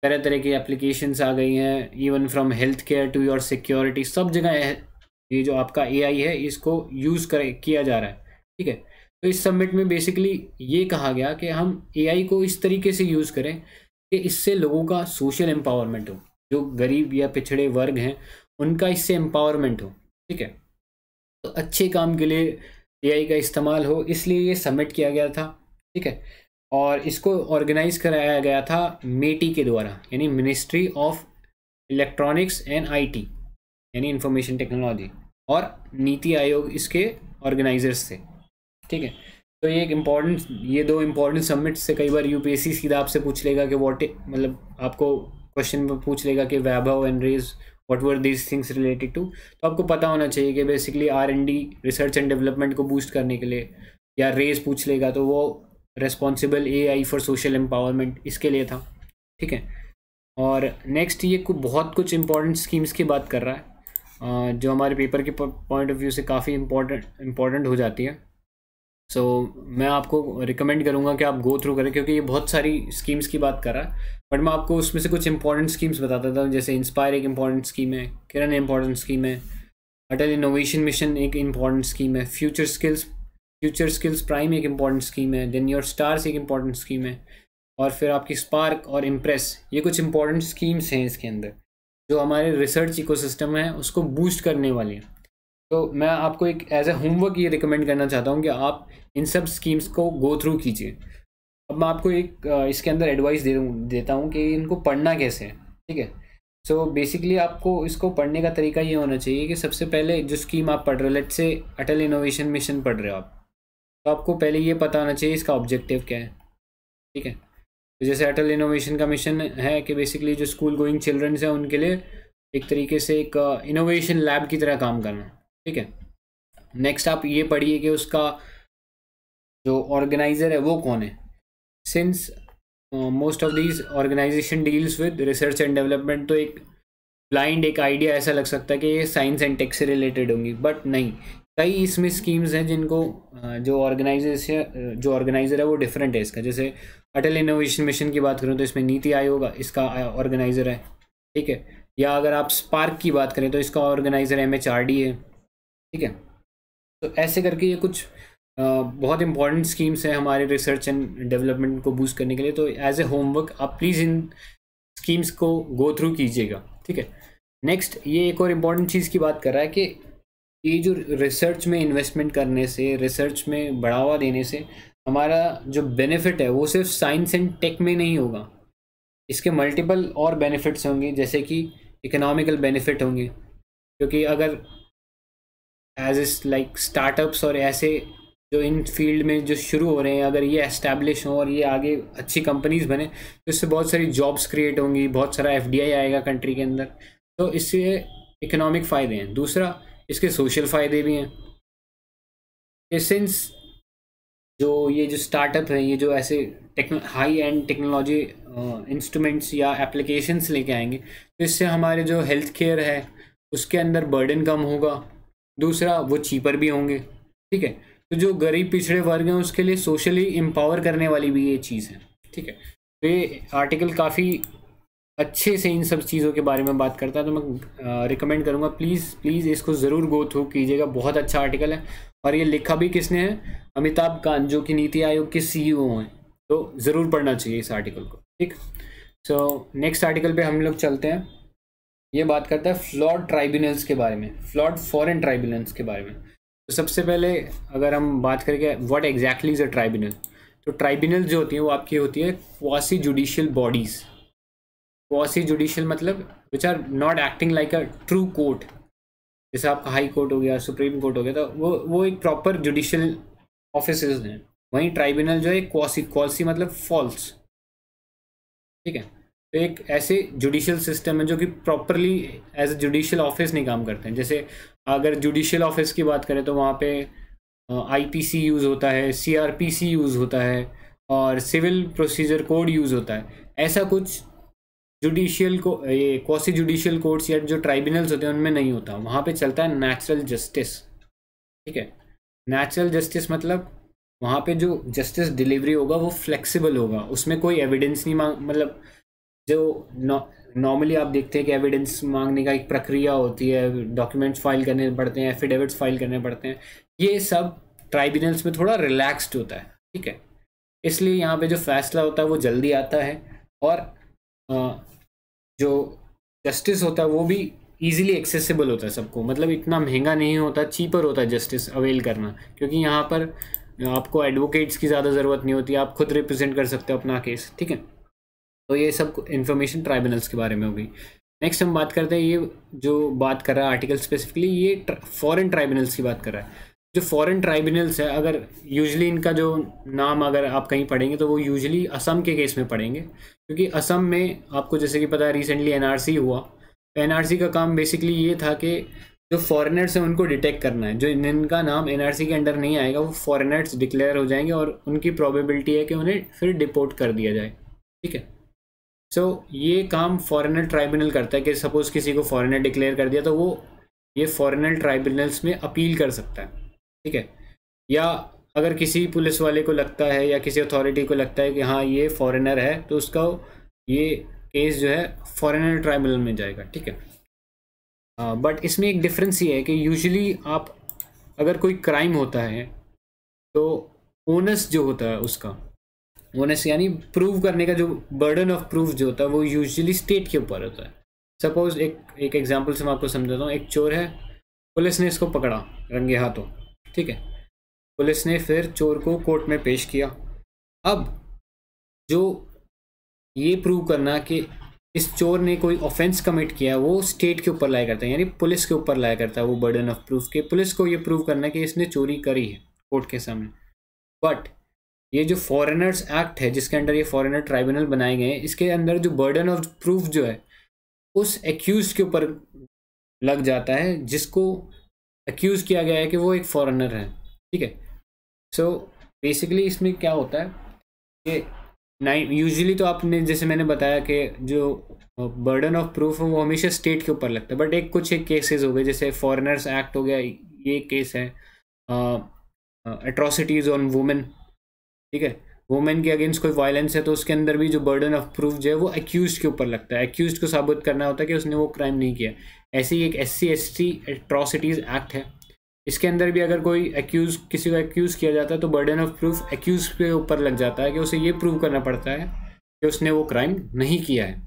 तरह तरह की एप्लीकेशंस आ गई हैं, even from health care to your security, सब जगह ये जो आपका AI है इसको यूज़ किया जा रहा है। ठीक है, तो इस समिट में बेसिकली ये कहा गया कि हम AI को इस तरीके से यूज़ करें कि इससे लोगों का सोशल एम्पावरमेंट हो, जो गरीब या पिछड़े वर्ग हैं उनका इससे एम्पावरमेंट हो। ठीक है, तो अच्छे काम के लिए AI का इस्तेमाल हो, इसलिए ये समिट किया गया था। ठीक है, और इसको ऑर्गेनाइज कराया गया था मेटी के द्वारा, यानी ministry of electronics and IT यानी इंफॉर्मेशन टेक्नोलॉजी, और नीति आयोग इसके ऑर्गेनाइजर्स थे। ठीक है, तो ये एक इम्पॉर्टेंट, ये दो इम्पॉर्टेंट समिट्स से कई बार UPSC सीधा आपसे पूछ लेगा कि मतलब आपको क्वेश्चन में पूछ लेगा कि Vaibhav and raise what were these things related to. तो आपको पता होना चाहिए कि basically R&D research and development को बूस्ट करने के लिए, या रेज पूछ लेगा तो वो responsible AI for social empowerment इसके लिए था। ठीक है, और नेक्स्ट ये बहुत कुछ इंपॉर्टेंट स्कीम्स की बात कर रहा है जो हमारे पेपर के पॉइंट ऑफ व्यू से काफ़ी इम्पॉर्टेंट हो जाती है। सो मैं आपको रिकमेंड करूँगा कि आप गो थ्रू करें क्योंकि ये बहुत सारी स्कीम्स की बात कर रहा है, बट मैं आपको उसमें से कुछ इंपॉर्टेंट स्कीम्स बताता था। जैसे इंस्पायर एक इंपॉर्टेंट स्कीम है, किरण इंपॉर्टेंट स्कीम है, अटल इनोवेशन मिशन एक इंपॉर्टेंट स्कीम है, फ्यूचर स्किल्स प्राइम एक इंपॉर्टेंट स्कीम है, देन योर स्टार्स एक इंपॉर्टेंट स्कीम है, और फिर आपकी स्पार्क और इम्प्रेस, ये कुछ इंपॉर्टेंट स्कीम्स हैं इसके अंदर जो हमारे रिसर्च इकोसिस्टम है उसको बूस्ट करने वाली हैं। तो मैं आपको एक एज ए होमवर्क ये रिकमेंड करना चाहता हूँ कि आप इन सब स्कीम्स को गो थ्रू कीजिए। अब मैं आपको एक इसके अंदर एडवाइस देता हूँ कि इनको पढ़ना कैसे है। ठीक है, सो बेसिकली आपको इसको पढ़ने का तरीका ये होना चाहिए कि सबसे पहले जो स्कीम आप पढ़ रहे हो, let's say Atal innovation mission पढ़ रहे हो आप, तो आपको पहले ये पता होना चाहिए इसका ऑब्जेक्टिव क्या है, ठीक है। तो जैसे अटल इनोवेशन का मिशन है कि बेसिकली जो स्कूल गोइंग चिल्ड्रंस हैं उनके लिए एक तरीके से एक इनोवेशन लैब की तरह काम करना, ठीक है। नेक्स्ट आप ये पढ़िए कि उसका जो ऑर्गेनाइजर है वो कौन है। Since most of these organization deals with research and development, तो एक ब्लाइंड एक आइडिया ऐसा लग सकता है कि ये साइंस एंड टेक से रिलेटेड होंगी, बट नहीं, कई इसमें स्कीम्स हैं जिनको जो ऑर्गेनाइजर है वो डिफरेंट है इसका। जैसे अटल इनोवेशन मिशन की बात करूँ तो इसमें नीति आयोग इसका ऑर्गेनाइजर है, ठीक है। या अगर आप स्पार्क की बात करें तो इसका ऑर्गेनाइजर MHRD है, ठीक है। तो ऐसे करके ये कुछ बहुत इंपॉर्टेंट स्कीम्स हैं हमारे रिसर्च एंड डेवलपमेंट को बूस्ट करने के लिए। तो एज ए होमवर्क आप प्लीज़ इन स्कीम्स को गो थ्रू कीजिएगा, ठीक है। नेक्स्ट ये एक और इम्पॉर्टेंट चीज़ की बात कर रहा है कि ये जो रिसर्च में इन्वेस्टमेंट करने से, रिसर्च में बढ़ावा देने से हमारा जो बेनिफिट है वो सिर्फ साइंस एंड टेक में नहीं होगा, इसके मल्टीपल और बेनिफिट्स होंगे, जैसे कि इकोनॉमिकल बेनिफिट होंगे। क्योंकि अगर एज इस लाइक स्टार्टअप्स और ऐसे जो इन फील्ड में जो शुरू हो रहे हैं, अगर ये एस्टैब्लिश हो और ये आगे अच्छी कंपनीज बने तो इससे बहुत सारी जॉब्स क्रिएट होंगी, बहुत सारा FDI आएगा कंट्री के अंदर, तो इससे इकोनॉमिक फ़ायदे हैं। दूसरा इसके सोशल फ़ायदे भी हैं। सिंस जो स्टार्टअप है, ये जो ऐसे हाई एंड टेक्नोलॉजी इंस्ट्रूमेंट्स या एप्लीकेशंस लेके आएंगे तो इससे हमारे जो हेल्थ केयर है उसके अंदर बर्डन कम होगा। दूसरा वो चीपर भी होंगे, ठीक है। तो जो गरीब पिछड़े वर्ग हैं उसके लिए सोशली एम्पावर करने वाली भी ये चीज़ है, ठीक है। तो ये आर्टिकल काफ़ी अच्छे से इन सब चीज़ों के बारे में बात करता है, तो मैं रिकमेंड करूँगा प्लीज़ इसको ज़रूर गो थ्रू कीजिएगा। बहुत अच्छा आर्टिकल है और ये लिखा भी किसने है, अमिताभ कांत, जो कि नीति आयोग के CEO हैं। तो ज़रूर पढ़ना चाहिए इस आर्टिकल को, ठीक। सो नेक्स्ट आर्टिकल पे हम लोग चलते हैं। ये बात करता है फ्लॉड ट्राइब्यूनल्स के बारे में, फ्लॉड फॉरेन ट्राइब्यूनल्स के बारे में। तो सबसे पहले अगर हम बात करेंगे what exactly is a tribunal, तो ट्राइब्यूनल जो होती है वो आपकी होती है quasi judicial bodies. Quasi judicial मतलब which are not acting like a true court, जैसे आपका हाई कोर्ट हो गया, सुप्रीम कोर्ट हो गया, तो वो एक प्रॉपर जुडिशियल ऑफिसेज हैं। वहीं ट्राइब्यूनल जो है क्वासी मतलब फॉल्स, ठीक है। तो एक ऐसे जुडिशियल सिस्टम है जो कि properly as a judicial office नहीं काम करते हैं। जैसे अगर जुडिशियल ऑफिस की बात करें तो वहाँ पे IPC यूज़ होता है, CRPC यूज़ होता है और सिविल प्रोसीजर कोड यूज़ होता है। ऐसा कुछ जुडिशियल को ये क्वासी जुडिशियल कोर्ट्स या जो ट्राइब्यूनल्स होते हैं उनमें नहीं होता। वहाँ पे चलता है नेचुरल जस्टिस, ठीक है। नेचुरल जस्टिस मतलब वहाँ पे जो जस्टिस डिलीवरी होगा वो फ्लेक्सिबल होगा, उसमें कोई एविडेंस नहीं मतलब जो नॉर्मली आप देखते हैं कि एविडेंस मांगने का एक प्रक्रिया होती है, डॉक्यूमेंट्स फाइल करने पड़ते हैं, एफिडेविट्स फाइल करने पड़ते हैं, ये सब ट्राइब्यूनल्स में थोड़ा रिलैक्स्ड होता है, ठीक है। इसलिए यहाँ पे जो फैसला होता है वो जल्दी आता है और जो जस्टिस होता है वो भी ईजिली एक्सेसिबल होता है सबको, मतलब इतना महंगा नहीं होता, चीपर होता है जस्टिस अवेल करना, क्योंकि यहाँ पर आपको एडवोकेट्स की ज़्यादा ज़रूरत नहीं होती, आप खुद रिप्रेजेंट कर सकते हो अपना केस, ठीक है। तो ये सब इन्फॉर्मेशन ट्राइब्यूनल्स के बारे में होगी। नेक्स्ट हम बात करते हैं, ये जो बात कर रहा है आर्टिकल स्पेसिफिकली ये फॉरेन ट्राइब्यूनल्स की बात कर रहा है। जो फॉरेन ट्राइब्यूनल्स है, अगर यूजुअली इनका जो नाम अगर आप कहीं पढ़ेंगे तो वो यूजुअली असम के केस में पढ़ेंगे, क्योंकि असम में आपको जैसे कि पता है रिसेंटली NRC हुआ। तो NRC का काम बेसिकली ये था कि जो फॉरेनर्स हैं उनको डिटेक्ट करना है, जो जिनका नाम NRC के अंडर नहीं आएगा वो फॉरेनर्स डिक्लेयर हो जाएंगे और उनकी प्रोबेबिलिटी है कि उन्हें फिर डिपोर्ट कर दिया जाए, ठीक है। ये काम फॉरेनर ट्राइब्यूनल करता है कि सपोज किसी को फॉरेनर डिक्लेयर कर दिया तो वो ये फॉरेनर ट्राइब्यूनल्स में अपील कर सकता है, ठीक है। या अगर किसी पुलिस वाले को लगता है या किसी अथॉरिटी को लगता है कि हाँ ये फॉरेनर है तो उसका ये केस जो है फॉरेनर ट्राइब्यूनल में जाएगा, ठीक है। बट इसमें एक डिफरेंस ये है कि यूजुअली आप अगर कोई क्राइम होता है तो ओनस जो होता है उसका ओनस यानी प्रूव करने का जो बर्डन ऑफ प्रूफ जो होता है वो यूजुअली स्टेट के ऊपर होता है। सपोज एक एग्जांपल से मैं आपको समझाता हूँ। एक चोर है, पुलिस ने इसको पकड़ा रंगे हाथों, ठीक है। पुलिस ने फिर चोर को कोर्ट में पेश किया। अब जो ये प्रूव करना कि इस चोर ने कोई ऑफेंस कमिट किया वो स्टेट के ऊपर लाया करता है, यानी पुलिस के ऊपर लाया करता है वो बर्डन ऑफ प्रूफ के। पुलिस को ये प्रूव करना है कि इसने चोरी करी है कोर्ट के सामने। बट ये जो फॉरेनर्स एक्ट है जिसके अंडर ये फॉरेनर ट्राइब्यूनल बनाए गए हैं, इसके अंदर जो बर्डन ऑफ प्रूफ जो है उस एक्यूज के ऊपर लग जाता है जिसको एक्यूज किया गया है कि वो एक फॉरेनर है। ठीक है, सो बेसिकली इसमें क्या होता है कि यूजुअली तो आपने जैसे मैंने बताया कि जो बर्डन ऑफ प्रूफ है वो हमेशा स्टेट के ऊपर लगता है, बट एक केसेस हो गए, जैसे फॉरेनर्स एक्ट हो गया, ये केस है एट्रोसिटीज ऑन वुमेन। ठीक है, वुमेन के अगेंस्ट कोई वायलेंस है तो उसके अंदर भी जो बर्डन ऑफ प्रूफ जो है वो एक्यूज के ऊपर लगता है, एक्यूज को साबित करना होता है कि उसने वो क्राइम नहीं किया। ऐसे ही एक SC/ST एट्रोसिटीज एक्ट है, इसके अंदर भी अगर कोई किसी को एक्यूज किया जाता है तो बर्डन ऑफ प्रूफ एक्यूज के ऊपर लग जाता है कि उसे ये प्रूव करना पड़ता है कि उसने वो क्राइम नहीं किया है।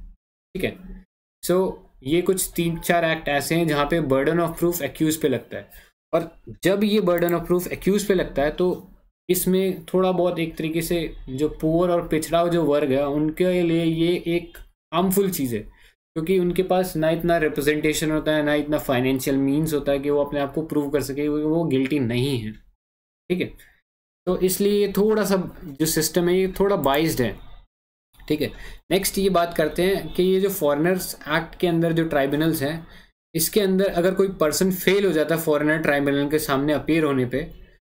ठीक है, सो ये कुछ 3-4 एक्ट ऐसे हैं जहाँ पे बर्डन ऑफ प्रूफ एक्यूज पे लगता है, और जब ये बर्डन ऑफ प्रूफ एक्यूज पे लगता है तो इसमें थोड़ा बहुत एक तरीके से जो पुअर और पिछड़ा जो वर्ग है उनके लिए ये एक हार्मफुल चीज़ है, क्योंकि उनके पास ना इतना रिप्रेजेंटेशन होता है, ना इतना फाइनेंशियल मीन्स होता है कि वो अपने आप को प्रूव कर सके वो गिल्टी नहीं है। ठीक है, तो इसलिए ये थोड़ा सा जो सिस्टम है ये थोड़ा बाइज्ड है। ठीक है, नेक्स्ट ये बात करते हैं कि ये जो फॉरेनर्स एक्ट के अंदर जो ट्राइब्यूनल्स हैं, इसके अंदर अगर कोई पर्सन फेल हो जाता है फॉरेनर ट्राइब्यूनल के सामने अपीयर होने पे,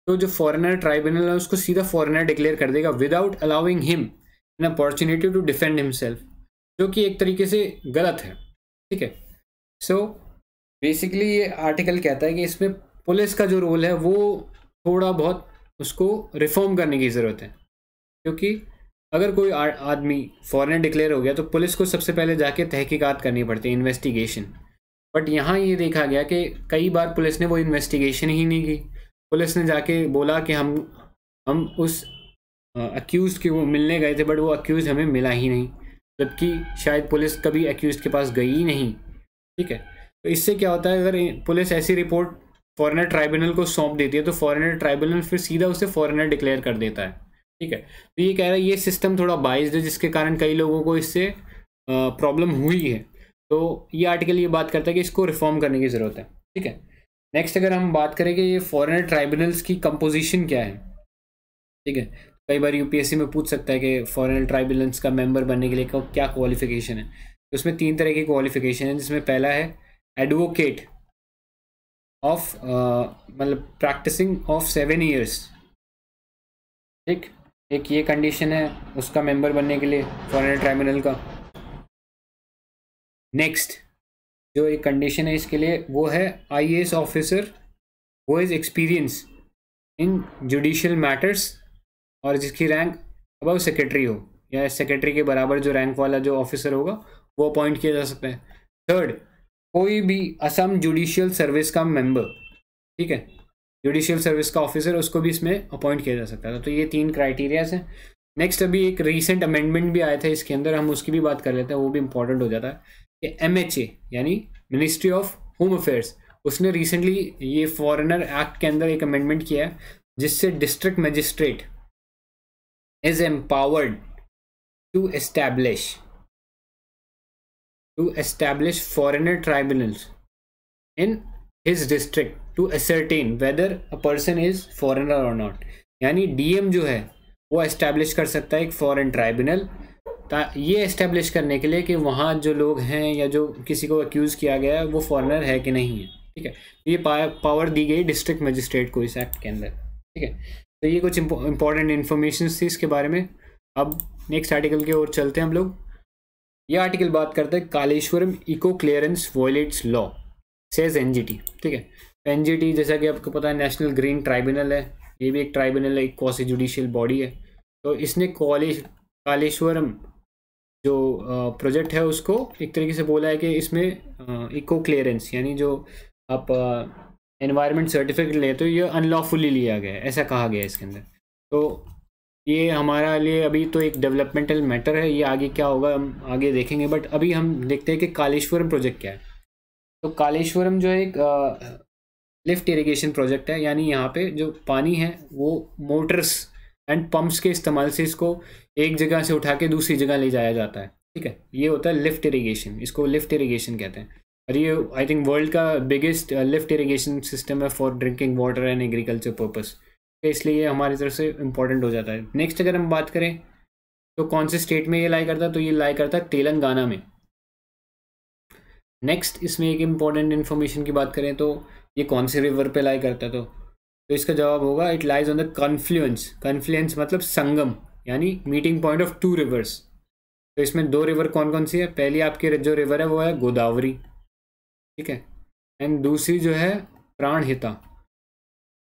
तो जो फॉरेनर ट्राइब्यूनल है उसको सीधा फॉरेनर डिक्लेयर कर देगा without allowing him an opportunity to defend himself, जो कि एक तरीके से गलत है। ठीक है, सो बेसिकली ये आर्टिकल कहता है कि इसमें पुलिस का जो रोल है वो थोड़ा बहुत उसको रिफॉर्म करने की ज़रूरत है, क्योंकि अगर कोई आदमी फॉरेनर डिक्लेयर हो गया तो पुलिस को सबसे पहले जाके तहकीकात करनी पड़ती है, इन्वेस्टिगेशन। बट यहाँ ये देखा गया कि कई बार पुलिस ने वो इन्वेस्टिगेशन ही नहीं की, पुलिस ने जाके बोला कि हम उस अक्यूज की वो मिलने गए थे बट वो अक्यूज हमें मिला ही नहीं, जबकि शायद पुलिस कभी अक्यूज के पास गई ही नहीं। ठीक है, तो इससे क्या होता है, अगर पुलिस ऐसी रिपोर्ट फॉरेनर ट्राइब्यूनल को सौंप देती है तो फॉरेनर ट्राइब्यूनल फिर सीधा उसे फॉरेनर डिक्लेयर कर देता है। ठीक है, तो ये कह रहा है ये सिस्टम थोड़ा बाइज्ड है जिसके कारण कई लोगों को इससे प्रॉब्लम हुई है। तो ये आर्टिकल ये बात करता है कि इसको रिफॉर्म करने की ज़रूरत है। ठीक है, नेक्स्ट अगर हम बात करें कि ये फॉरेनर ट्राइब्यूनल्स की कंपोजिशन क्या है। ठीक है, कई बार UPSC में पूछ सकता है कि फॉरेनर ट्राइब्यूनल्स का मेंबर बनने के लिए क्या क्वालिफिकेशन है। तो उसमें 3 तरह की क्वालिफिकेशन है, जिसमें पहला है एडवोकेट ऑफ मतलब प्रैक्टिसिंग ऑफ 7 ईयर्स। ठीक, एक ये कंडीशन है उसका मेंबर बनने के लिए फॉरेनर ट्राइब्यूनल का। नेक्स्ट जो एक कंडीशन है इसके लिए वो है IAS ऑफिसर वो is experience in judicial matters, और जिसकी रैंक अबव सेक्रेटरी हो या सेक्रेटरी के बराबर जो रैंक वाला जो ऑफिसर होगा वो अपॉइंट किया जा सकता है। थर्ड, कोई भी असम जुडिशियल सर्विस का मेंबर। ठीक है, जुडिशियल सर्विस का ऑफिसर उसको भी इसमें अपॉइंट किया जा सकता है। तो ये 3 क्राइटेरियाज हैं। नेक्स्ट अभी एक रीसेंट अमेंडमेंट भी आया था इसके अंदर, हम उसकी भी बात कर लेते हैं, वो भी इंपॉर्टेंट हो जाता है कि MHA यानी मिनिस्ट्री ऑफ होम अफेयर्स, उसने रिसेंटली ये फॉरेनर एक्ट के अंदर एक अमेंडमेंट किया है जिससे district magistrate is empowered to establish foreigner tribunals in his district to ascertain whether a person is foreigner or not। यानी DM जो है वो एस्टैब्लिश कर सकता है एक फॉरेन ट्राइब्यूनल, ये एस्टैब्लिश करने के लिए कि वहाँ जो लोग हैं या जो किसी को अक्यूज़ किया गया है वो फॉरेनर है कि नहीं है। ठीक है, ये पावर दी गई डिस्ट्रिक्ट मजिस्ट्रेट को इस एक्ट के अंदर। ठीक है, तो ये कुछ इंपॉर्टेंट इन्फॉर्मेशन थी इसके बारे में। अब नेक्स्ट आर्टिकल की ओर चलते हैं हम लोग। ये आर्टिकल बात करता है Kaleshwaram eco clearance violates law says NGT। ठीक है, NGT जैसा कि आपको पता है नेशनल ग्रीन ट्राइब्यूनल है, ये भी एक ट्राइब्यूनल है, एक क्वासी जुडिशियल बॉडी है। तो इसने कालेश्वरम जो प्रोजेक्ट है उसको एक तरीके से बोला है कि इसमें इको क्लियरेंस यानी जो आप एनवायरनमेंट सर्टिफिकेट ले तो ये अनलॉफुली लिया गया है, ऐसा कहा गया है इसके अंदर। तो ये हमारा लिए अभी तो एक डेवलपमेंटल मैटर है, ये आगे क्या होगा हम आगे देखेंगे, बट अभी हम देखते हैं कि कालेश्वरम प्रोजेक्ट क्या है। तो कालेश्वरम जो एक लिफ्ट इरिगेशन प्रोजेक्ट है, यानी यहाँ पे जो पानी है वो मोटर्स एंड पंप्स के इस्तेमाल से इसको एक जगह से उठा के दूसरी जगह ले जाया जाता है। ठीक है, ये होता है लिफ्ट इरिगेशन, इसको लिफ्ट इरिगेशन कहते हैं। और ये आई थिंक वर्ल्ड का बिगेस्ट लिफ्ट इरिगेशन सिस्टम है for drinking water and agriculture purpose. इसलिए ये हमारी तरफ से इम्पोर्टेंट हो जाता है। नेक्स्ट अगर हम बात करें तो कौन से स्टेट में ये लाई करता है, तो ये लाई करता है तेलंगाना में। नेक्स्ट इसमें एक इम्पॉर्टेंट इन्फॉर्मेशन की बात करें तो ये कौन से रिवर पे लाई करता है, तो इसका जवाब होगा it lies on the confluence. Confluence मतलब संगम, यानी meeting point of two rivers. तो इसमें दो रिवर कौन कौन सी है, पहली आपकी जो रिवर है वो है गोदावरी, ठीक है, एंड दूसरी जो है प्राणहिता।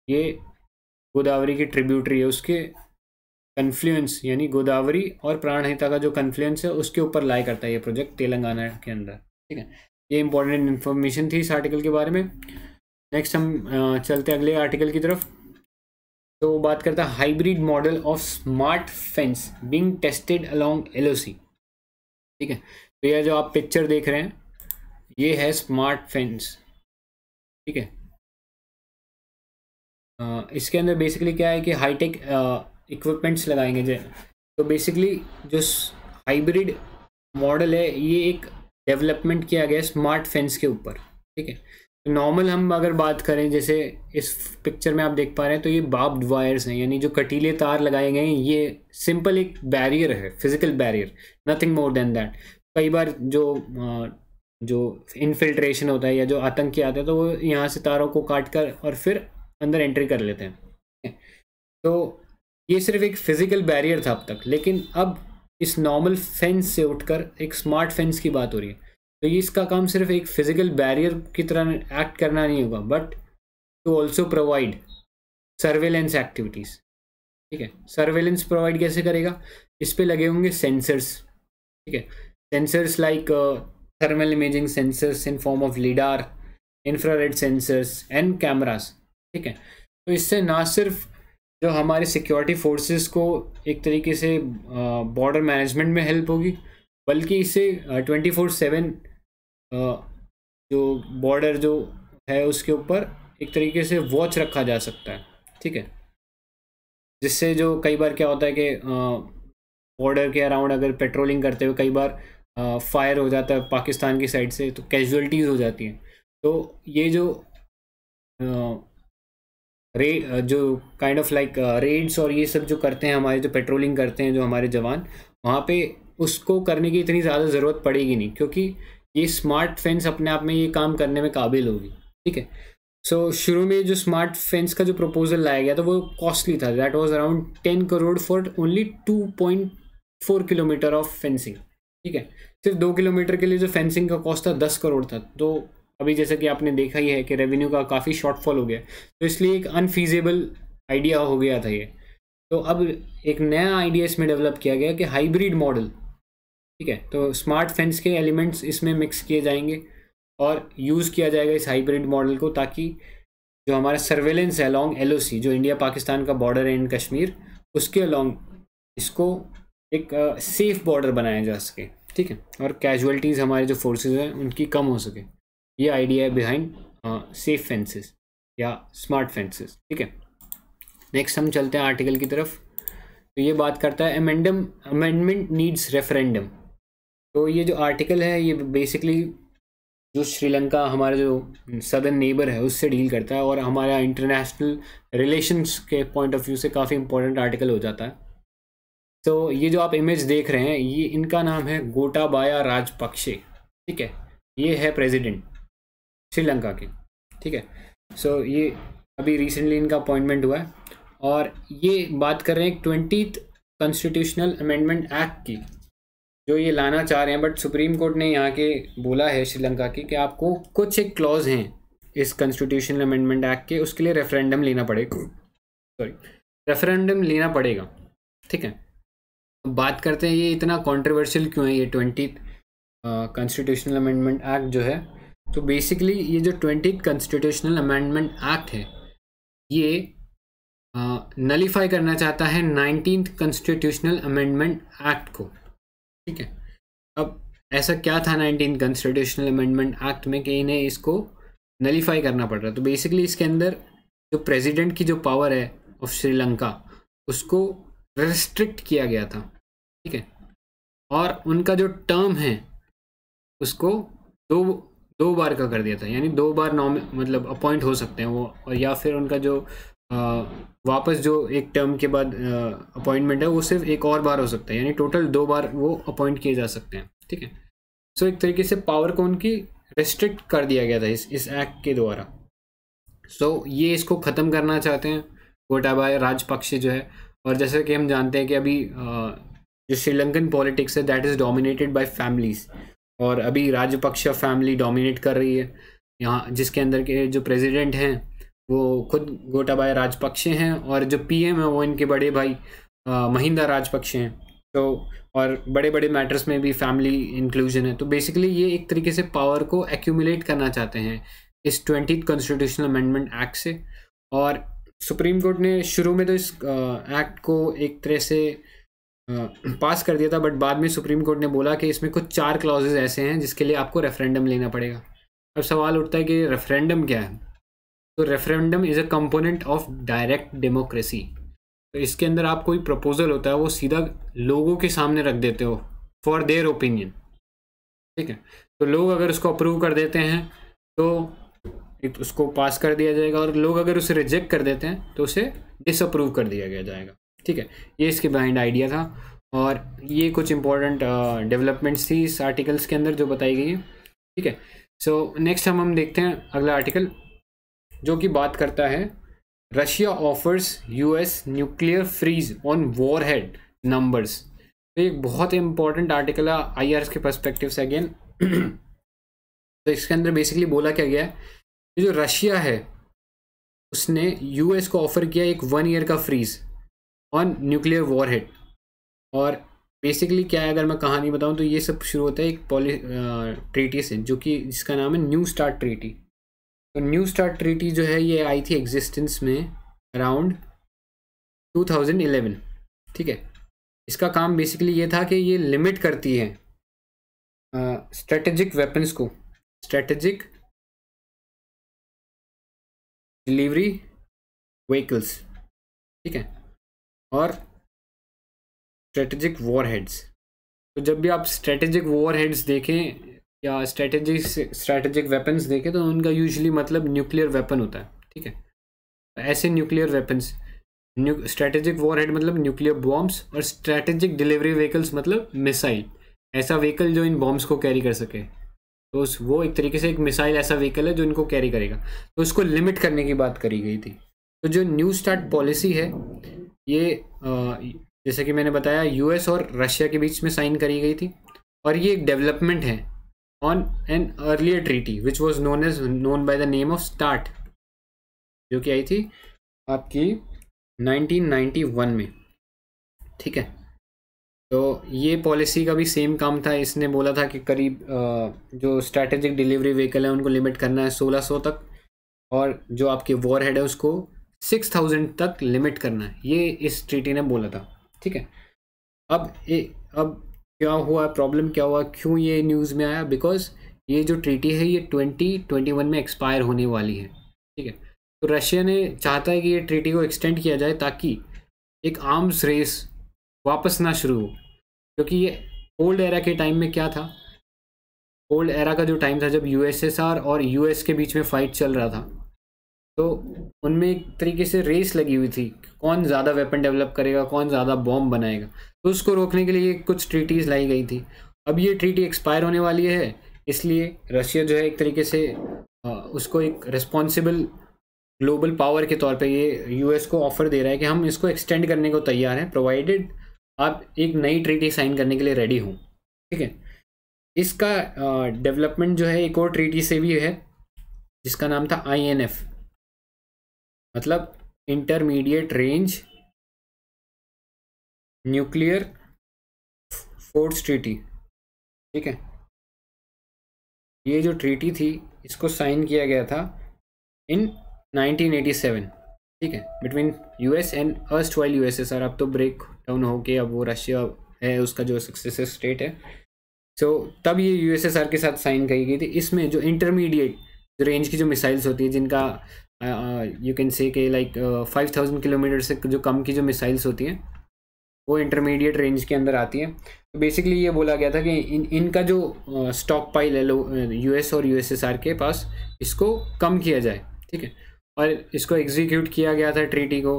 ये गोदावरी की ट्रिब्यूटरी है, उसके कन्फ्लुएंस यानी गोदावरी और प्राणहिता का जो कन्फ्लुएंस है उसके ऊपर लाई करता है ये प्रोजेक्ट तेलंगाना के अंदर, ठीक है। ये इंपॉर्टेंट इन्फॉर्मेशन थी इस आर्टिकल के बारे में। नेक्स्ट हम चलते हैं अगले आर्टिकल की तरफ। तो बात करता है hybrid model of smart fence being tested along LOC, ठीक है। तो यह जो आप पिक्चर देख रहे हैं ये है स्मार्ट फेंस, ठीक है। इसके अंदर बेसिकली क्या है कि हाईटेक इक्विपमेंट्स लगाएंगे जो, तो बेसिकली जो हाइब्रिड मॉडल है ये एक डेवलपमेंट किया गया स्मार्ट फेंस के ऊपर, ठीक है। तो नॉर्मल हम अगर बात करें, जैसे इस पिक्चर में आप देख पा रहे हैं, तो ये बार्ब्ड वायर्स हैं, यानी जो कटीले तार लगाए गए हैं, ये सिंपल एक बैरियर है, physical barrier, nothing more than that. कई बार जो इनफिल्ट्रेशन होता है या जो आतंकी आते हैं तो वो यहाँ से तारों को काट कर और फिर अंदर एंट्री कर लेते हैं। तो ये सिर्फ एक फिजिकल बैरियर था अब तक, लेकिन अब इस नॉर्मल फेंस से उठकर एक स्मार्ट फेंस की बात हो रही है। तो ये इसका काम सिर्फ एक फिजिकल बैरियर की तरह एक्ट करना नहीं होगा, but to also provide surveillance activities, ठीक है। सर्वेलेंस प्रोवाइड कैसे करेगा, इस पे लगे होंगे सेंसर्स, ठीक है। Sensors like thermal imaging sensors in form of lidar, infrared sensors and cameras, ठीक है। तो इससे ना सिर्फ जो हमारे सिक्योरिटी फोर्सेस को एक तरीके से बॉर्डर मैनेजमेंट में हेल्प होगी, बल्कि इससे 24/7 जो बॉर्डर जो है उसके ऊपर एक तरीके से वॉच रखा जा सकता है, ठीक है। जिससे जो कई बार क्या होता है कि बॉर्डर के अराउंड अगर पेट्रोलिंग करते हुए कई बार फायर हो जाता है पाकिस्तान की साइड से, तो कैजुअलिटीज़ हो जाती हैं। तो ये जो जो काइंड ऑफ लाइक रेड्स और ये सब जो करते हैं, हमारे जो पेट्रोलिंग करते हैं जो हमारे जवान, वहाँ पे उसको करने की इतनी ज़्यादा ज़रूरत पड़ेगी नहीं, क्योंकि ये स्मार्ट फेंस अपने आप में ये काम करने में काबिल होगी, ठीक है। सो शुरू में जो स्मार्ट फेंस का जो प्रपोजल लाया गया था वो कॉस्टली था, that was around 10 crore for only 2.4 kilometre of fencing, ठीक है। सिर्फ 2 किलोमीटर के लिए जो फेंसिंग का कॉस्ट था 10 करोड़ था। तो अभी जैसा कि आपने देखा ही है कि रेवेन्यू का काफ़ी शॉर्टफॉल हो गया, तो इसलिए एक अनफीजेबल आइडिया हो गया था ये। तो अब एक नया आइडिया इसमें डेवलप किया गया कि हाइब्रिड मॉडल, ठीक है। तो स्मार्ट फेंस के एलिमेंट्स इसमें मिक्स किए जाएंगे और यूज़ किया जाएगा इस हाइब्रिड मॉडल को, ताकि जो हमारा सर्वेलेंस है अलॉन्ग LOC, जो इंडिया पाकिस्तान का बॉर्डर है इन कश्मीर, उसके अलॉन्ग इसको एक सेफ बॉर्डर बनाया जा सके, ठीक है, और कैजुअलिटीज़ हमारे जो फोर्सेज हैं उनकी कम हो सके। ये आइडिया है बिहाइंड सेफ फेंसेस या स्मार्ट फेंसेस, ठीक है। नेक्स्ट हम चलते हैं आर्टिकल की तरफ। तो ये बात करता है अमेंडमेंट नीड्स रेफरेंडम। तो ये जो आर्टिकल है ये बेसिकली जो श्रीलंका हमारा जो सदर्न नेबर है उससे डील करता है और हमारा इंटरनेशनल रिलेशंस के पॉइंट ऑफ व्यू से काफ़ी इंपॉर्टेंट आर्टिकल हो जाता है। तो ये जो आप इमेज देख रहे हैं ये इनका नाम है गोटाबाया राजपक्षे, ठीक है। ये है प्रेसिडेंट श्रीलंका के, ठीक है। सो ये अभी रिसेंटली इनका अपॉइंटमेंट हुआ है और ये बात कर रहे हैं 20th कॉन्स्टिट्यूशनल अमेंडमेंट एक्ट की, जो ये लाना चाह रहे हैं। बट सुप्रीम कोर्ट ने यहाँ के बोला है श्रीलंका की कि आपको कुछ एक क्लॉज हैं इस कॉन्स्टिट्यूशनल अमेंडमेंट एक्ट के, उसके लिए रेफरेंडम लेना पड़ेगा, रेफरेंडम लेना पड़ेगा, ठीक है। बात करते हैं ये इतना कंट्रोवर्शियल क्यों है ये 20th कॉन्स्टिट्यूशनल अमेंडमेंट एक्ट जो है। तो बेसिकली ये जो 20th कॉन्स्टिट्यूशनल अमेंडमेंट एक्ट है ये नलीफाई करना चाहता है 19th कॉन्स्टिट्यूशनल अमेंडमेंट एक्ट को, ठीक है। अब ऐसा क्या था 19th कॉन्स्टिट्यूशनल अमेंडमेंट एक्ट में कि इन्हें इसको नलीफाई करना पड़ रहा है। तो बेसिकली इसके अंदर जो प्रेसिडेंट की जो पावर है ऑफ श्रीलंका उसको रेस्ट्रिक्ट किया गया था, ठीक है। और उनका जो टर्म है उसको दो बार का कर दिया था, यानी 2 बार मतलब अपॉइंट हो सकते हैं वो, और या फिर उनका जो वापस जो एक टर्म के बाद अपॉइंटमेंट है वो सिर्फ एक और बार हो सकता है, यानी टोटल 2 बार वो अपॉइंट किए जा सकते हैं। ठीक है, सो एक तरीके से पावर को उनकी रेस्ट्रिक्ट कर दिया गया था इस एक्ट के द्वारा। सो ये इसको ख़त्म करना चाहते हैं गोटाबाया राजपक्षे जो है। और जैसे कि हम जानते हैं कि अभी जो श्रीलंकन पॉलिटिक्स है that is dominated by families, और अभी राजपक्षा फैमिली डोमिनेट कर रही है यहाँ, जिसके अंदर के जो प्रेसिडेंट हैं वो खुद गोटाबाया राजपक्षे हैं, और जो पीएम है वो इनके बड़े भाई महिंदा राजपक्षे हैं। तो और बड़े बड़े मैटर्स में भी फैमिली इंक्लूजन है। तो बेसिकली ये एक तरीके से पावर को एक्यूमुलेट करना चाहते हैं इस 20th कॉन्स्टिट्यूशनल अमेंडमेंट एक्ट से। और सुप्रीम कोर्ट ने शुरू में तो इस एक्ट को एक तरह से पास कर दिया था, बट बाद में सुप्रीम कोर्ट ने बोला कि इसमें कुछ 4 क्लॉजेज ऐसे हैं जिसके लिए आपको रेफरेंडम लेना पड़ेगा। अब सवाल उठता है कि रेफरेंडम क्या है। तो referendum is a component of direct democracy. तो इसके अंदर आप कोई प्रपोजल होता है वो सीधा लोगों के सामने रख देते हो फॉर देयर ओपिनियन। ठीक है, तो लोग अगर उसको अप्रूव कर देते हैं तो उसको पास कर दिया जाएगा, और लोग अगर उसे रिजेक्ट कर देते हैं तो उसे डिसअप्रूव कर दिया गया जाएगा। ठीक है, ये इसके बिहाइंड आइडिया था, और ये कुछ इंपॉर्टेंट डेवलपमेंट्स थी इस आर्टिकल्स के अंदर जो बताई गई है। ठीक है, सो नेक्स्ट हम देखते हैं अगला आर्टिकल जो कि बात करता है Russia offers US nuclear freeze on warhead numbers. तो एक बहुत इंपॉर्टेंट आर्टिकल है आईआरएस के पर्सपेक्टिव से अगेन। तो इसके अंदर बेसिकली बोला क्या गया है, जो रशिया है उसने यूएस को ऑफर किया एक 1 ईयर का फ्रीज ऑन न्यूक्लियर वॉरहेड। और बेसिकली क्या है, अगर मैं कहानी बताऊं तो ये सब शुरू होता है एक ट्रीटी से जो कि जिसका नाम है न्यू स्टार्ट ट्रीटी। तो न्यू स्टार्ट ट्रीटी जो है ये आई थी एग्जिस्टेंस में अराउंड 2011। ठीक है, इसका काम बेसिकली ये था कि ये लिमिट करती है स्ट्रेटेजिक वेपन्स को, स्ट्रेटेजिक डिलीवरी व्हीकल्स, ठीक है, और स्ट्रेटेजिक वॉरहेड्स। तो जब भी आप स्ट्रेटेजिक वॉरहेड्स देखें या स्ट्रेटेजिक वेपन्स देखें तो उनका यूजुअली मतलब न्यूक्लियर वेपन होता है। ठीक है, ऐसे न्यूक्लियर वेपन्स, स्ट्रेटेजिक वॉरहेड मतलब न्यूक्लियर बॉम्ब्स, और स्ट्रेटेजिक डिलीवरी व्हीकल्स मतलब मिसाइल, ऐसा व्हीकल जो इन बॉम्ब्स को कैरी कर सके। तो वो एक तरीके से एक मिसाइल ऐसा व्हीकल है जो इनको कैरी करेगा। तो उसको लिमिट करने की बात करी गई थी। तो जो न्यू स्टार्ट पॉलिसी है ये जैसे कि मैंने बताया यूएस और रशिया के बीच में साइन करी गई थी, और ये एक डेवलपमेंट है on an earlier treaty which was known by the name of start, जो कि आई थी आपकी 1991 में। ठीक है, तो ये पॉलिसी का भी सेम काम था। इसने बोला था कि करीब जो स्ट्रैटेजिक डिलीवरी व्हीकल है उनको लिमिट करना है 1600 तक, और जो आपके वॉर हेड है उसको 6000 तक लिमिट करना है, ये इस ट्रीटी ने बोला था। ठीक है, अब क्या हुआ, प्रॉब्लम क्या हुआ, क्यों ये न्यूज़ में आया, बिकॉज ये जो ट्रीटी है ये 2021 में एक्सपायर होने वाली है। ठीक है, तो रशिया ने चाहता है कि ये ट्रीटी को एक्सटेंड किया जाए ताकि एक आर्म्स रेस वापस ना शुरू हो, क्योंकि ये ओल्ड एरा के टाइम में क्या था, ओल्ड एरा का जो टाइम था जब यूएसएसआर और यूएस के बीच में फाइट चल रहा था, तो उनमें एक तरीके से रेस लगी हुई थी कौन ज़्यादा वेपन डेवलप करेगा, कौन ज़्यादा बॉम्ब बनाएगा। तो उसको रोकने के लिए कुछ ट्रीटीज़ लाई गई थी। अब ये ट्रीटी एक्सपायर होने वाली है, इसलिए रशिया जो है एक तरीके से उसको एक रिस्पॉन्सिबल ग्लोबल पावर के तौर पे ये यूएस को ऑफर दे रहा है कि हम इसको एक्सटेंड करने को तैयार हैं, प्रोवाइडेड आप एक नई ट्रीटी साइन करने के लिए रेडी हो। ठीक है, इसका डेवलपमेंट जो है एक और ट्रीटी से भी है जिसका नाम था INF, मतलब intermediate range nuclear force treaty. ठीक है, ये जो ट्रीटी थी इसको साइन किया गया था इन 1987। ठीक है, between US and erstwhile USSR. अब तो ब्रेक डाउन हो के अब वो रशिया है उसका जो सक्सेसर स्टेट है। सो तब ये यूएसएसआर के साथ साइन की गई थी। इसमें जो इंटरमीडिएट जो रेंज की जो मिसाइल्स होती है जिनका यू कैन से कि लाइक 5000 किलोमीटर से जो कम की जो मिसाइल्स होती हैं वो इंटरमीडिएट रेंज के अंदर आती हैं। तो बेसिकली ये बोला गया था कि इनका जो स्टॉक पाइल है यूएस और यूएसएसआर के पास, इसको कम किया जाए। ठीक है, और इसको एग्जीक्यूट किया गया था ट्रीटी को,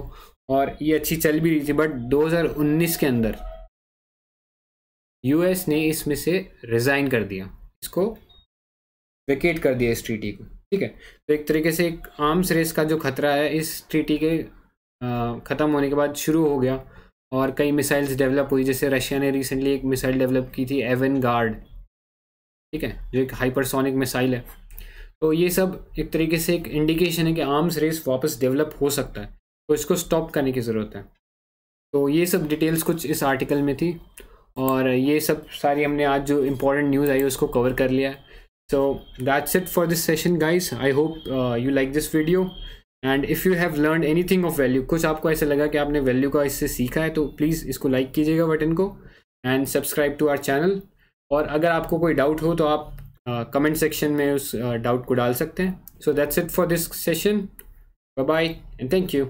और ये अच्छी चल भी रही थी। बट 2019 के अंदर यूएस ने इसमें से रिज़ाइन कर दिया, इसको वेकेट कर दिया इस ट्रीटी को, ठीक है। तो एक तरीके से एक आर्म्स रेस का जो खतरा है इस ट्रीटी के ख़त्म होने के बाद शुरू हो गया, और कई मिसाइल्स डेवलप हुई। जैसे रशिया ने रिसेंटली एक मिसाइल डेवलप की थी एवेनगार्ड, ठीक है, जो एक हाइपरसोनिक मिसाइल है। तो ये सब एक तरीके से एक इंडिकेशन है कि आर्म्स रेस वापस डेवलप हो सकता है, तो इसको स्टॉप करने की ज़रूरत है। तो ये सब डिटेल्स कुछ इस आर्टिकल में थी, और ये सब सारी हमने आज जो इम्पोर्टेंट न्यूज़ आई उसको कवर कर लिया है। सो that's it for this session guys. I hope you like this video, and if you have learn anything of value, कुछ आपको ऐसा लगा कि आपने वैल्यू का इससे सीखा है, तो प्लीज़ इसको लाइक कीजिएगा बटन को, and subscribe to our channel. और अगर आपको कोई डाउट हो तो आप कमेंट सेक्शन में उस डाउट को डाल सकते हैं। So that's it for this session. Bye bye and thank you.